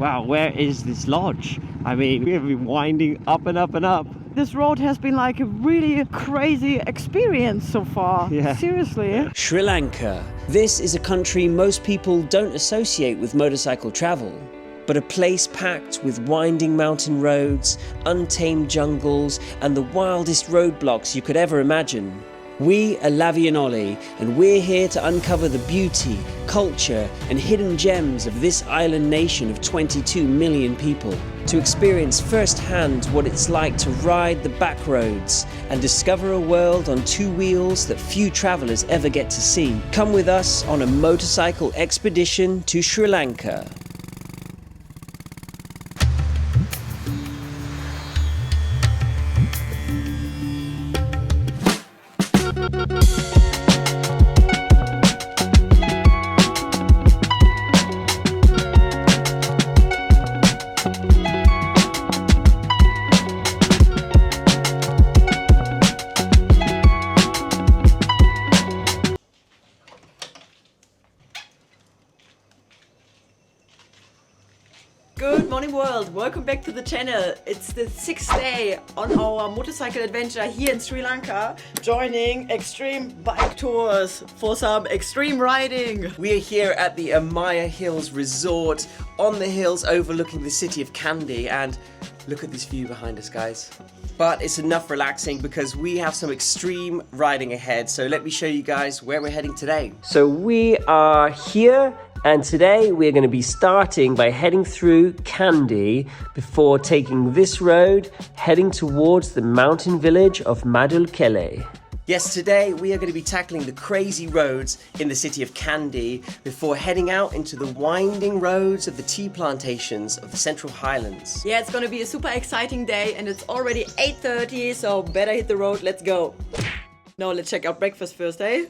Wow, where is this lodge? I mean, we have been winding up and up and up. This road has been like a really crazy experience so far. Yeah. Seriously. Sri Lanka. This is a country most people don't associate with motorcycle travel, but a place packed with winding mountain roads, untamed jungles, and the wildest roadblocks you could ever imagine. We are Lavi and Ollie, and we're here to uncover the beauty, culture, and hidden gems of this island nation of 22 million people. To experience firsthand what it's like to ride the back roads and discover a world on two wheels that few travellers ever get to see. Come with us on a motorcycle expedition to Sri Lanka. Good morning world, welcome back to the channel. It's the 6th day on our motorcycle adventure here in Sri Lanka, joining extreme bike tours for some extreme riding. We are here at the Amaya Hills Resort on the hills overlooking the city of Kandy, and look at this view behind us, guys. But it's enough relaxing because we have some extreme riding ahead, so let me show you guys where we're heading today. So we are here, and today we're going to be starting by heading through Kandy before taking this road, heading towards the mountain village of Maiklejohn. Yes, today we are going to be tackling the crazy roads in the city of Kandy before heading out into the winding roads of the tea plantations of the Central Highlands. Yeah, it's gonna be a super exciting day and it's already 8:30, so better hit the road, let's go. Now let's check out breakfast first, eh?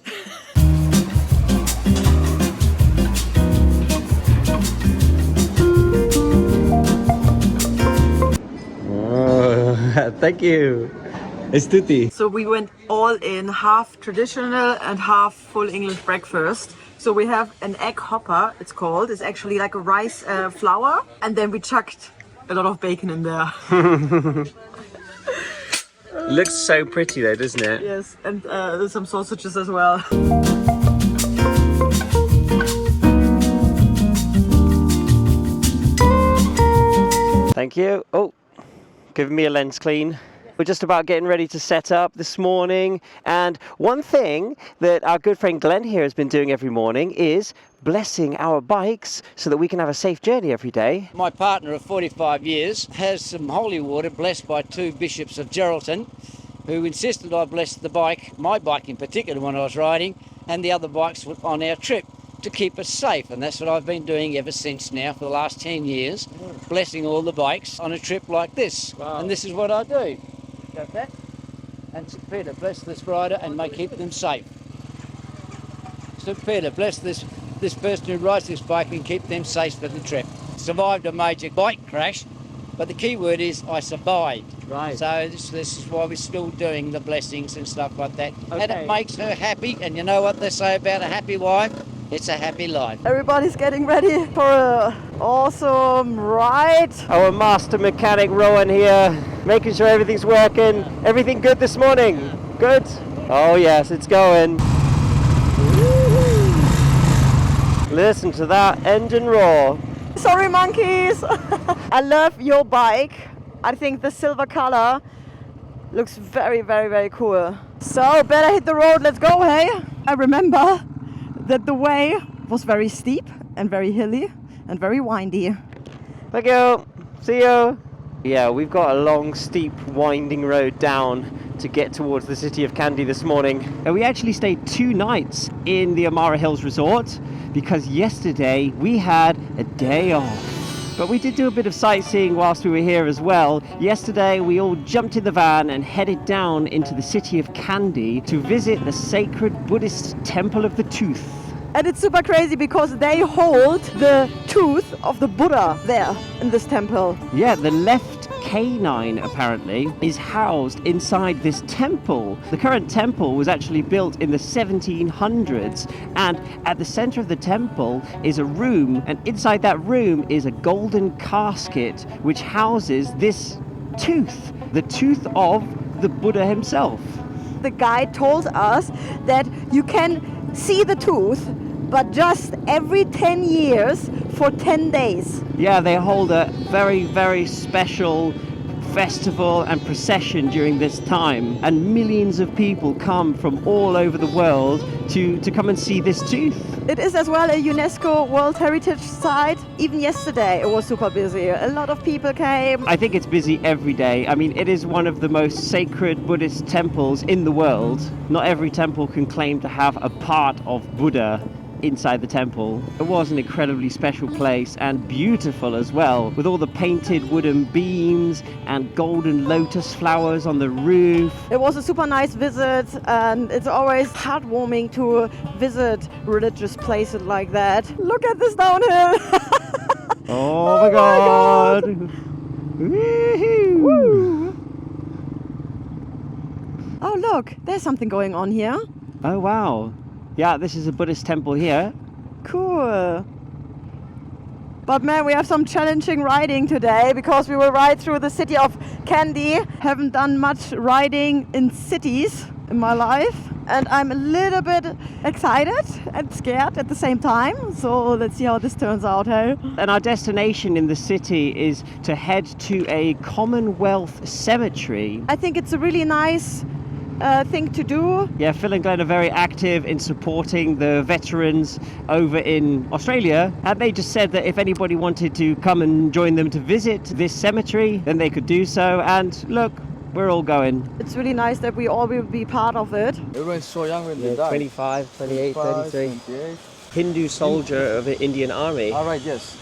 Oh, thank you. It's tutti. So we went all in, half traditional and half full English breakfast. So we have an egg hopper, it's called. It's actually like a rice flour. And then we chucked a lot of bacon in there. Looks so pretty though, doesn't it? Yes, and there's some sausages as well. Thank you. Oh, giving me a lens clean. We're just about getting ready to set up this morning, and one thing that our good friend Glenn here has been doing every morning is blessing our bikes so that we can have a safe journey every day. My partner of 45 years has some holy water blessed by two bishops of Geraldton who insisted I bless the bike, my bike in particular when I was riding, and the other bikes on our trip to keep us safe, and that's what I've been doing ever since now for the last 10 years, blessing all the bikes on a trip like this. Wow. And this is what I do. Got that? And St. Peter, bless this rider and may keep them safe. St. Peter, bless this person who rides this bike and keep them safe for the trip. Survived a major bike crash, but the key word is I survived. Right. So this is why we're still doing the blessings and stuff like that. Okay. And it makes her happy, and you know what they say about a happy wife? It's a happy life. Everybody's getting ready for an awesome ride. Our master mechanic Rowan here, making sure everything's working. Everything good this morning? Good? Oh yes, it's going. Listen to that engine roar. Sorry monkeys! I love your bike. I think the silver color looks very, very, very cool. So better hit the road, let's go, hey? I remember that the way was very steep and very hilly and very windy. Thank you. See you. Yeah, we've got a long, steep, winding road down to get towards the city of Kandy this morning. And we actually stayed 2 nights in the Amaya Hills Resort because yesterday we had a day off. But we did do a bit of sightseeing whilst we were here as well. Yesterday we all jumped in the van and headed down into the city of Kandy to visit the sacred Buddhist Temple of the Tooth. And it's super crazy because they hold the tooth of the Buddha there in this temple. Yeah, the left canine, apparently, is housed inside this temple. The current temple was actually built in the 1700s, and at the center of the temple is a room, and inside that room is a golden casket which houses this tooth, the tooth of the Buddha himself. The guide told us that you can see the tooth, but just every 10 years for 10 days. Yeah, they hold a very, very special festival and procession during this time, and millions of people come from all over the world to come and see this tooth. It is as well a UNESCO World Heritage Site. Even yesterday it was super busy. A lot of people came. I think it's busy every day. I mean, it is one of the most sacred Buddhist temples in the world. Not every temple can claim to have a part of Buddha inside the temple. It was an incredibly special place and beautiful as well, with all the painted wooden beams and golden lotus flowers on the roof. It was a super nice visit, and it's always heartwarming to visit religious places like that. Look at this downhill! Oh my god! Woohoo! Woo. Oh look, there's something going on here. Oh wow. Yeah, this is a Buddhist temple here. Cool. But man, we have some challenging riding today because we will ride through the city of Kandy. Haven't done much riding in cities in my life, and I'm a little bit excited and scared at the same time. So let's see how this turns out, hey? And our destination in the city is to head to a Commonwealth cemetery. I think it's a really nice thing to do. Yeah, Phil and Glenn are very active in supporting the veterans over in Australia, and they just said that if anybody wanted to come and join them to visit this cemetery, then they could do so. And look, we're all going. It's really nice that we all will be part of it. Everyone's so young when they die. 25, 28, 33. 28. Hindu soldier of the Indian Army. All right, yes.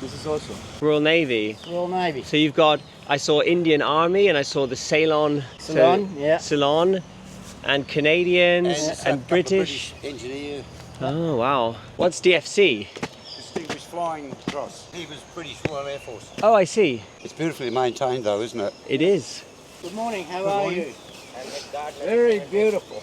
This is also. Royal Navy. Royal Navy. So you've got, I saw Indian Army and I saw the Ceylon. Ceylon and Canadians and British. Engineer. Oh wow. What's DFC? Distinguished Flying Cross. He was British Royal Air Force. Oh, I see. It's beautifully maintained though, isn't it? It is. Good morning, how are you? I'm head gardener. Very beautiful.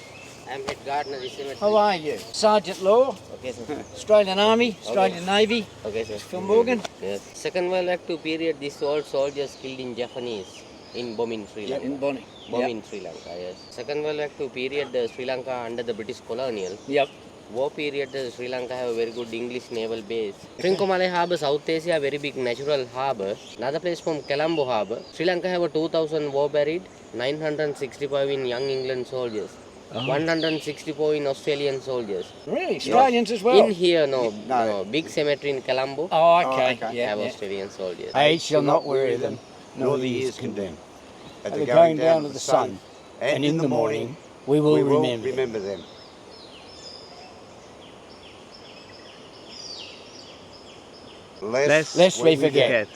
I'm head gardener of the cemetery. How are you? Sergeant Law, Okay, sir. Australian Army, Australian Navy, Okay, sir. from Ågren. Yes. Second World War II period, these all soldiers killed in Japanese in bombing Sri Lanka. In Bonnie. Bombing Sri Lanka, yes. Second World War II period, Sri Lanka under the British colonial. Yep. War period, Sri Lanka have a very good English naval base. Trincomalee Harbour, South Asia, very big natural harbour. Another place from Colombo Harbour. Sri Lanka have a 2,000 war buried, 965 in young England soldiers. 164 in Australian soldiers. Really? Australians as well? In here, no. Big cemetery in Colombo Oh, okay. have Australian soldiers. Age shall not weary them, Nor the years condemn. At the going down of the sun, and in the morning, we will remember them. Lest we forget.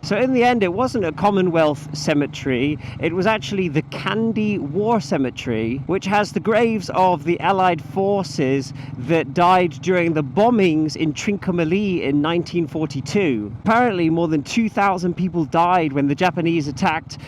So in the end, it wasn't a Commonwealth cemetery, it was actually the Kandy War Cemetery, which has the graves of the Allied forces that died during the bombings in Trincomalee in 1942. Apparently more than 2,000 people died when the Japanese attacked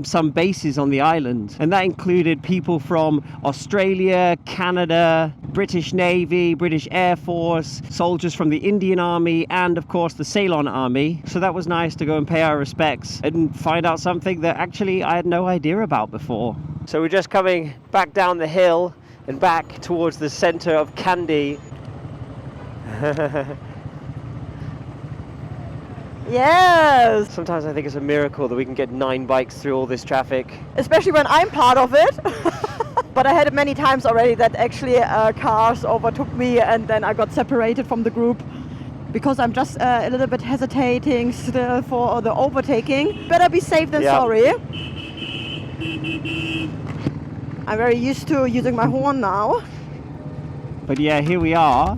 some bases on the island. And that included people from Australia, Canada, British Navy, British Air Force, soldiers from the Indian Army, and of course the Ceylon Army. So that was nice to go and pay our respects and find out something that actually I had no idea about before. So we're just coming back down the hill and back towards the center of Kandy. Yes! Sometimes I think it's a miracle that we can get 9 bikes through all this traffic. Especially when I'm part of it. But I had it many times already that actually cars overtook me and then I got separated from the group because I'm just a little bit hesitating still for the overtaking. Better be safe than sorry. I'm very used to using my horn now. But yeah, here we are,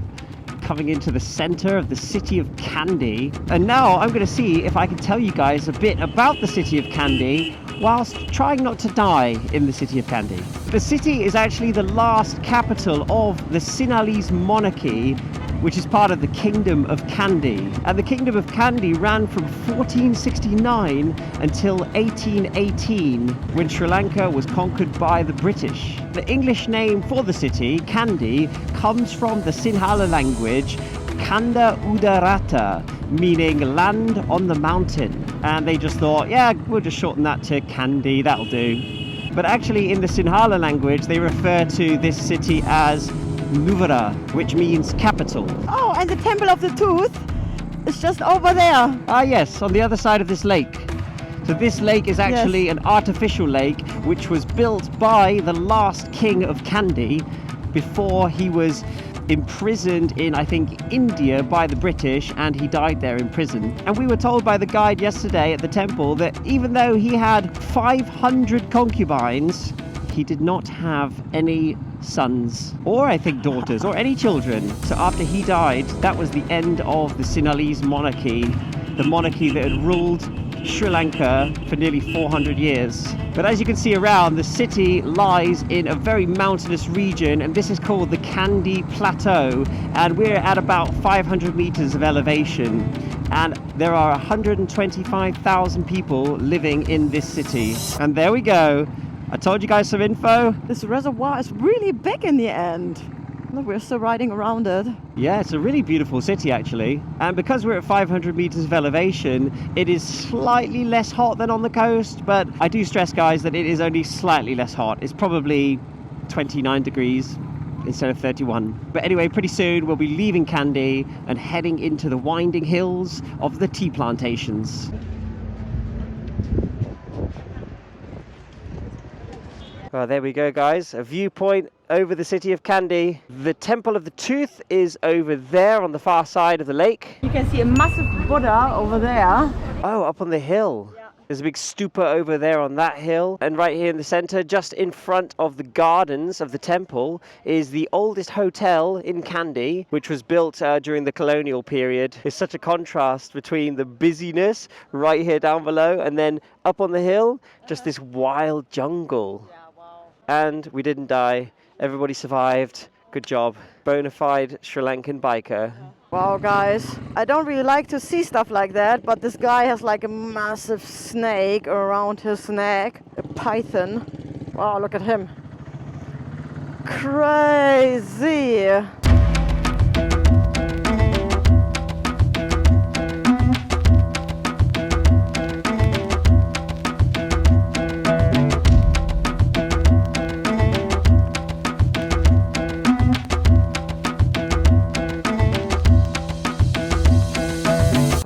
coming into the center of the city of Kandy. And now I'm going to see if I can tell you guys a bit about the city of Kandy whilst trying not to die in the city of Kandy. the city is actually the last capital of the Sinhalese monarchy, which is part of the Kingdom of Kandy. And the Kingdom of Kandy ran from 1469 until 1818, when Sri Lanka was conquered by the British. The English name for the city, Kandy, comes from the Sinhala language, Kanda Udarata, meaning land on the mountain. And they just thought, yeah, we'll just shorten that to Kandy, that'll do. But actually in the Sinhala language, they refer to this city as Nuvara, which means capital. Oh, and the Temple of the Tooth is just over there. Ah yes, on the other side of this lake. So this lake is actually an artificial lake which was built by the last king of Kandy before he was imprisoned in, I think, India by the British, and he died there in prison. And we were told by the guide yesterday at the temple that even though he had 500 concubines, he did not have any sons, or I think daughters, or any children. So after he died, that was the end of the Sinhalese monarchy, the monarchy that had ruled Sri Lanka for nearly 400 years. But as you can see around, the city lies in a very mountainous region, and this is called the Kandy Plateau, and we're at about 500 meters of elevation, and there are 125,000 people living in this city. And there we go. I told you guys some info. This reservoir is really big in the end. Look, we're still riding around it. Yeah, it's a really beautiful city actually. And because we're at 500 meters of elevation, it is slightly less hot than on the coast, but I do stress, guys, that it is only slightly less hot. It's probably 29 degrees instead of 31. But anyway, pretty soon we'll be leaving Kandy and heading into the winding hills of the tea plantations. Well, there we go, guys. A viewpoint over the city of Kandy. The Temple of the Tooth is over there on the far side of the lake. You can see a massive Buddha over there. Oh, up on the hill. Yeah. There's a big stupa over there on that hill. And right here in the center, just in front of the gardens of the temple, is the oldest hotel in Kandy, which was built during the colonial period. There's such a contrast between the busyness right here down below and then up on the hill, just this wild jungle. And we didn't die. Everybody survived. Good job. Bonafide Sri Lankan biker. Wow, guys. I don't really like to see stuff like that, but this guy has like a massive snake around his neck. A python. Wow, look at him. Crazy.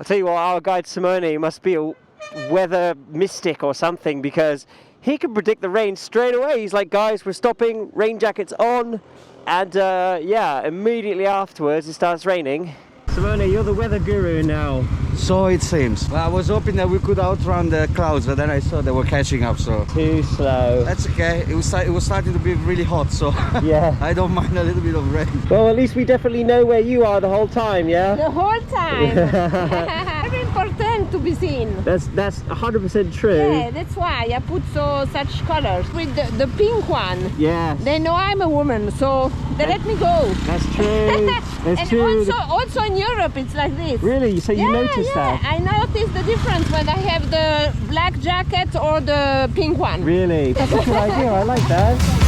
Tell you what, our guide Simone must be a weather mystic or something, because he can predict the rain straight away. He's like, guys, we're stopping, rain jackets on, and yeah, immediately afterwards it starts raining. Simone, you're the weather guru now. So it seems. Well, I was hoping that we could outrun the clouds, but then I saw they were catching up, so... Too slow. That's okay. It was starting to be really hot, so... Yeah. I don't mind a little bit of rain. Well, at least we definitely know where you are the whole time, yeah? The whole time. Very important to be seen. That's 100% true. Yeah, that's why I put such colors. With the pink one. Yeah. They know I'm a woman, so they let me go. That's true. That's and true. also in Europe it's like this. Really? So you noticed that? I noticed the difference when I have the black jacket or the pink one. Really? That's a good idea. I like that.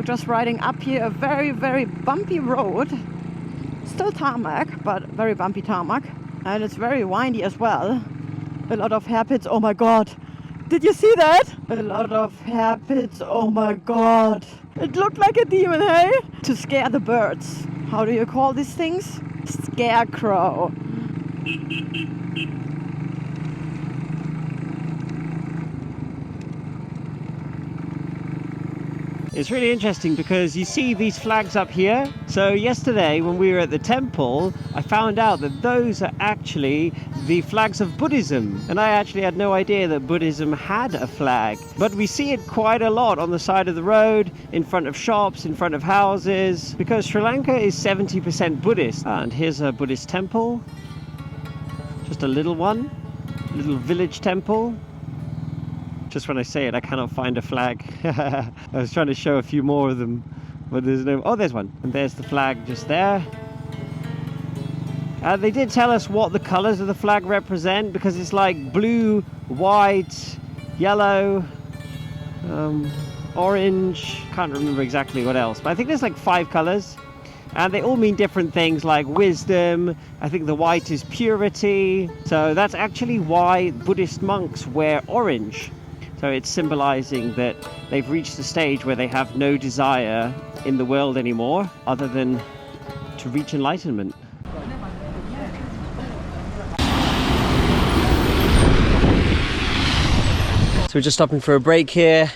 Just riding up here a very, very bumpy road. Still tarmac, but very bumpy tarmac. And it's very windy as well. A lot of hairpins. Oh my god. Did you see that? A lot of hairpins. Oh my god. It looked like a demon, hey? To scare the birds. How do you call these things? Scarecrow. It's really interesting because you see these flags up here. So yesterday when we were at the temple, I found out that those are actually the flags of Buddhism. And I actually had no idea that Buddhism had a flag. But we see it quite a lot on the side of the road, in front of shops, in front of houses, because Sri Lanka is 70% Buddhist. And here's a Buddhist temple. Just a little one, little village temple. Just when I say it, I cannot find a flag. I was trying to show a few more of them, but there's no... Oh, there's one. And there's the flag just there. They did tell us what the colours of the flag represent, because it's like blue, white, yellow, orange. Can't remember exactly what else, but I think there's like 5 colours. And they all mean different things, like wisdom. I think the white is purity. So that's actually why Buddhist monks wear orange. So it's symbolizing that they've reached a stage where they have no desire in the world anymore other than to reach enlightenment. So we're just stopping for a break here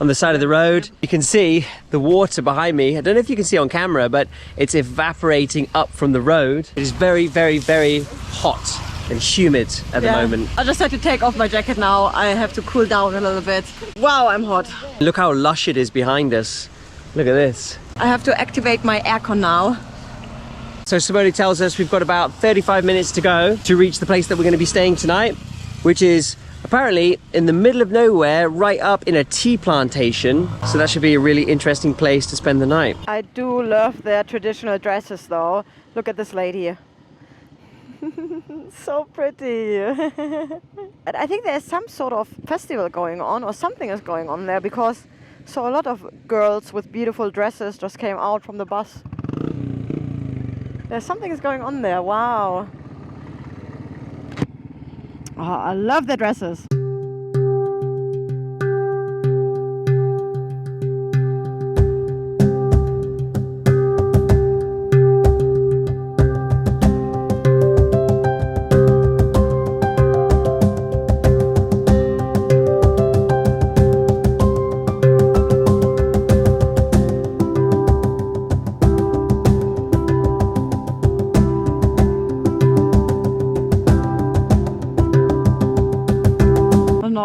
on the side of the road. You can see the water behind me. I don't know if you can see on camera, but it's evaporating up from the road. It is very, very, very hot and humid at the moment. I just had to take off my jacket now. I have to cool down a little bit. Wow, I'm hot. Look how lush it is behind us. Look at this. I have to activate my aircon now. So somebody tells us we've got about 35 minutes to go to reach the place that we're going to be staying tonight, which is apparently in the middle of nowhere, right up in a tea plantation. So that should be a really interesting place to spend the night. I do love their traditional dresses though. Look at this lady. So pretty. I think there's some sort of festival going on, or something is going on there, because so a lot of girls with beautiful dresses just came out from the bus. There's something is going on there. Wow. Oh, I love the dresses.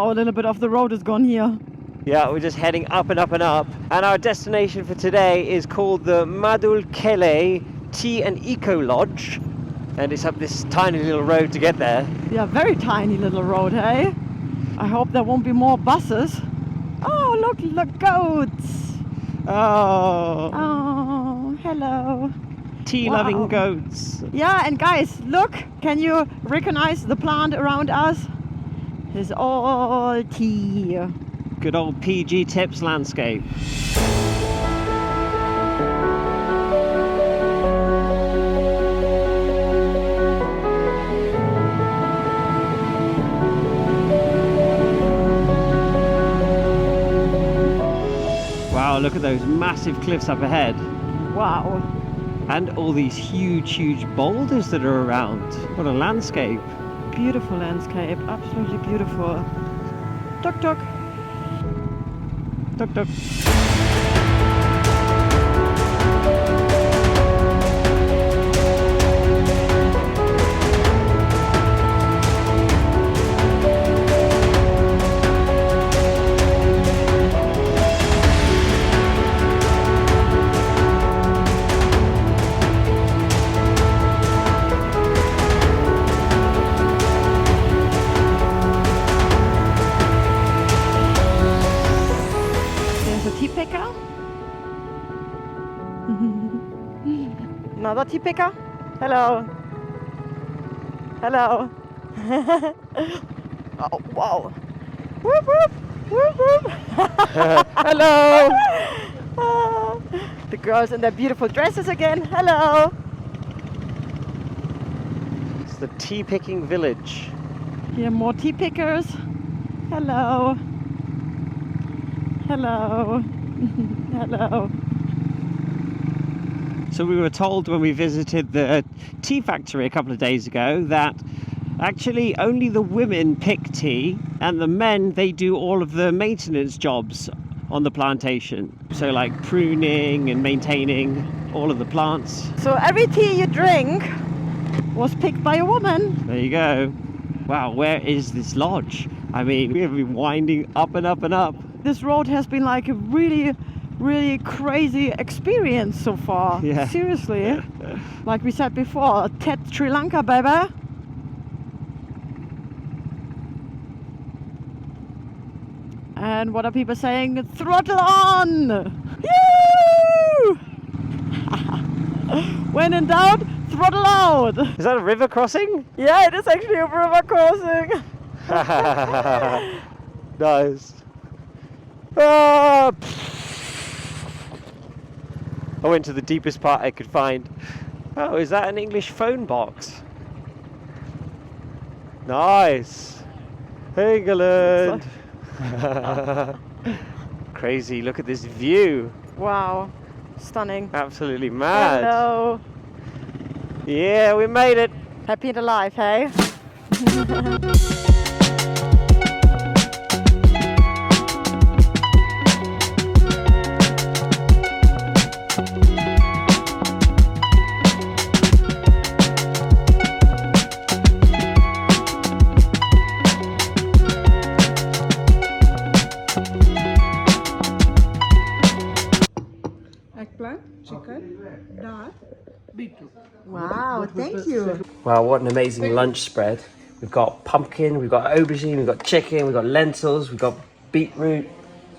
A little bit of the road is gone here. Yeah, we're just heading up and up and up. And our destination for today is called the Madulkele Tea and Eco Lodge. And it's up this tiny little road to get there. Yeah, very tiny little road, hey? I hope there won't be more buses. Oh, look, goats. Oh. Oh, hello. Tea-loving Wow. goats. Yeah, and guys, look. Can you recognize the plant around us? It's all tea. Good old PG Tips landscape. Wow, look at those massive cliffs up ahead. Wow. And all these huge, huge boulders that are around. What a landscape. Beautiful landscape, absolutely beautiful. Tuk tuk. Tuk tuk. Another tea picker? Hello. Hello. Oh, wow. Whoop, whoop. Whoop, whoop. Hello. The girls in their beautiful dresses again. Hello. It's the tea picking village. Here, more tea pickers. Hello. Hello. Hello. So we were told when we visited the tea factory a couple of days ago that actually only the women pick tea and the men, they do all of the maintenance jobs on the plantation. So like pruning and maintaining all of the plants. So every tea you drink was picked by a woman. There you go. Wow, where is this lodge? I mean, we have been winding up and up and up. This road has been like a really crazy experience so far. Yeah. Seriously. Like we said before, Tet Sri Lanka, baby. And what are people saying? Throttle on! Yoo! When in doubt, throttle out! Is that a river crossing? Yeah, it is actually a river crossing. Nice. Ah, I went to the deepest part I could find. Oh, is that an English phone box? Nice. England. Crazy, look at this view. Wow, stunning. Absolutely mad. Hello. Yeah, we made it. Happy and alive, hey? Wow, thank you. Wow, what an amazing lunch spread. We've got pumpkin, we've got aubergine, we've got chicken, we've got lentils, we've got beetroot.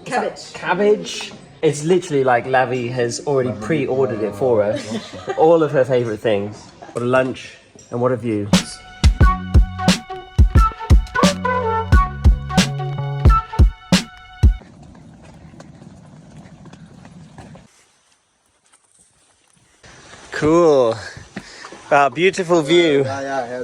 Cabbage. It's literally like Lavi has already pre-ordered it for us. All of her favourite things. What a lunch and what a view. Cool. Wow, beautiful view.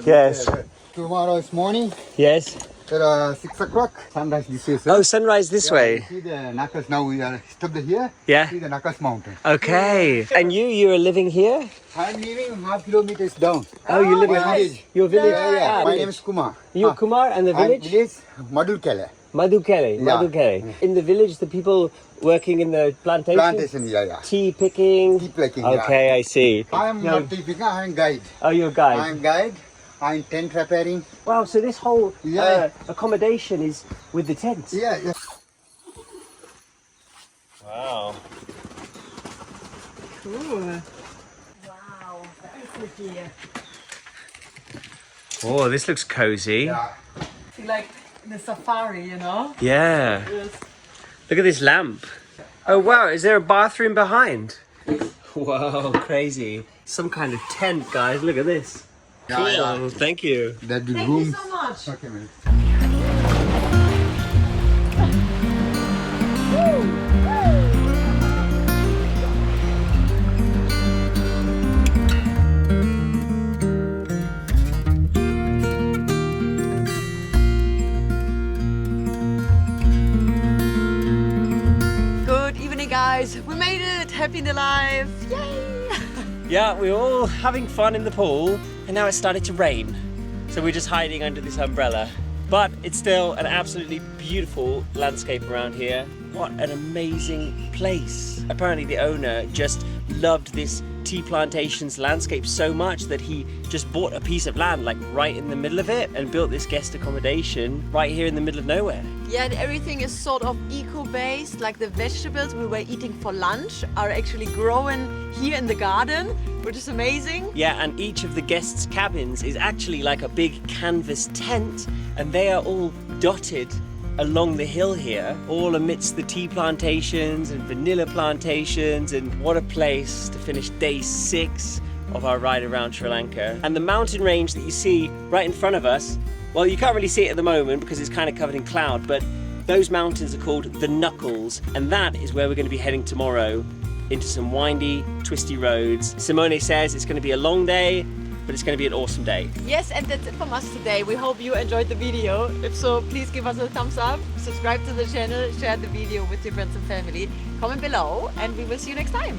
Yes. Tomorrow is morning. Yes. At 6 o'clock. Sunrise this way, sir. Oh, sunrise this way. See the Nakas. Now we are stopped here. Yeah. See the Nakas mountain. Okay. And you are living here? I'm living half kilometers down. Oh, you live in My village. your village? Yeah. My name is Kumar. You're Kumar and the village? Village Madulkele. Madukere. Yeah. Madukere. In the village, the people working in the plantation? Plantation, yeah. Tea picking? Tea picking, Okay, yeah. I see. I am not tea picker, I am guide. Oh, you're a guide? I am guide. I am tent repairing. Wow, so this whole Yeah. accommodation is with the tent? Yeah. Wow. Cool. Wow, very pretty. Oh, this looks cozy. Yeah. Feel like the safari, you know? Yeah. Yes. Look at this lamp. Oh, wow, is there a bathroom behind? Wow, crazy. Some kind of tent, guys. Look at this. Yeah, yeah. Cool, thank you. That the Thank room. you so much. Okay, man. Good evening, guys. We made it. Happy and alive. Yay! Yeah, we're all having fun in the pool, and now it's started to rain. So we're just hiding under this umbrella. But it's still an absolutely beautiful landscape around here. What an amazing place. Apparently the owner just loved this tea plantations landscape so much that he just bought a piece of land like right in the middle of it and built this guest accommodation right here in the middle of nowhere. Yeah, and everything is sort of eco-based, like the vegetables we were eating for lunch are actually growing here in the garden, which is amazing. Yeah, and each of the guests' cabins is actually like a big canvas tent, and they are all dotted along the hill here, all amidst the tea plantations and vanilla plantations, and what a place to finish day 6 of our ride around Sri Lanka. And the mountain range that you see right in front of us, well, you can't really see it at the moment because it's kind of covered in cloud, but those mountains are called the Knuckles, and that is where we're going to be heading tomorrow, into some windy, twisty roads. Simone says it's going to be a long day, but it's going to be an awesome day. Yes, and that's it from us today. We hope you enjoyed the video. If so, please give us a thumbs up, subscribe to the channel, share the video with your friends and family, comment below, and we will see you next time.